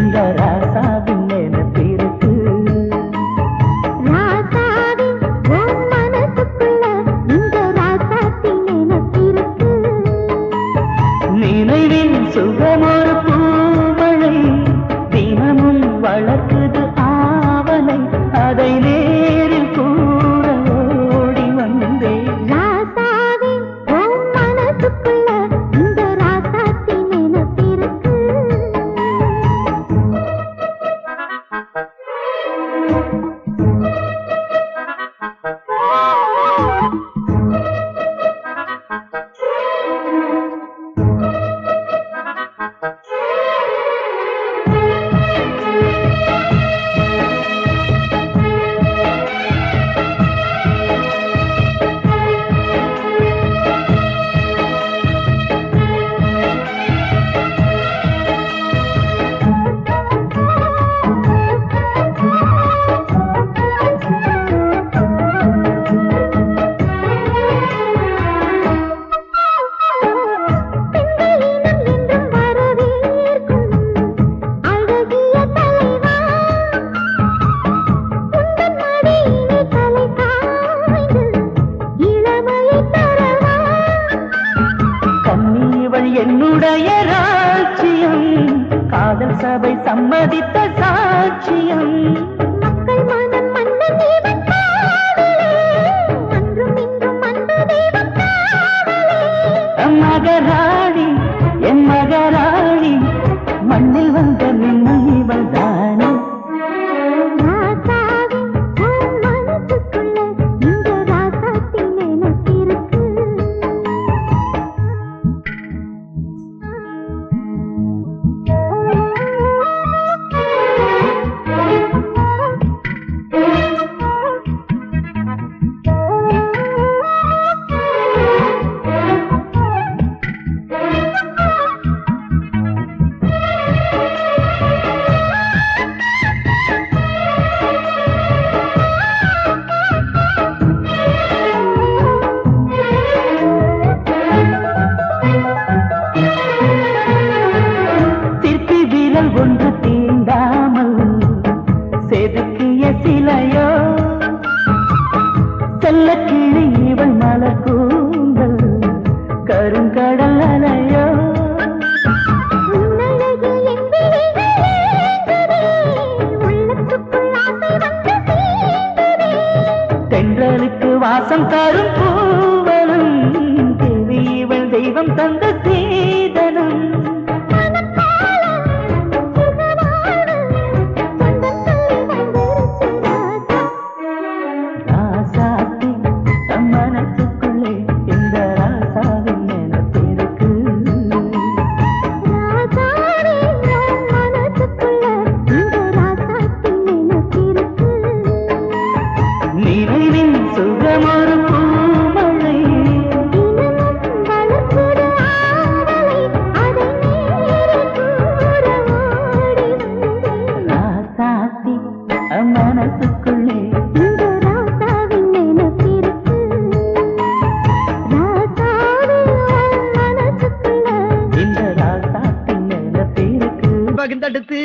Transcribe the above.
இந்த ராசாவின் நினைப்பிருக்கு. ராசாவின் உன் மனசுக்குள்ள இந்த ராசாத்தின் நினைப்பிருக்கு. நினைவின் சுகமொரு பூமழை தினமும் வளர்க்குது ஆவலை, அதை நேரில் கூற ஓடி வந்தேன். ராசாவின் உன் மனசுக்குள்ள இந்த ராசாத்தின் நினைப்பிருக்கு. என்னுடைய ராஜ்யம் காதல் சபை சம்மதித்த சாட்சியம். மக்கள் மனம் மன்னன் தேவன் காவலே, அன்றும் இன்றும் அன்பு தேவன் காவலே. மகராணி என் மகராணி மண்ணில் வந்த மின்னல் இவள் தானே. ராசாவின் உன் மனசுக்குள்ள இந்த ராசாத்தின் நினைப்பிருக்கு. சிற்பி வீரல் ஒன்று தீண்டாமல் செதுக்கிய சிலையோ, செல்ல கிளி இவள் மலர் கூந்தல் கருங்கடல் அலையோ. உன்னழகு என் விழிகள் ஏங்குதே, உள்ளத்துக்குள் ஆசை வந்து தீண்டுதே. தென்றலுக்கு வாசம் தரும் பூவனம் தேவி இவள் தெய்வம் தந்த சீதனம். ராசாத்தி தம் மனசுக்குள்ளே இந்த ராசாவின் நினைப்பிருக்கு. நினைவின் சுகமொரு பூமழை ராசாத்தி தம் மனசுக்குள்ளே இந்த ராசாத்தின் நினைப்பிருக்கு. பகிர்ந்தெடுத்து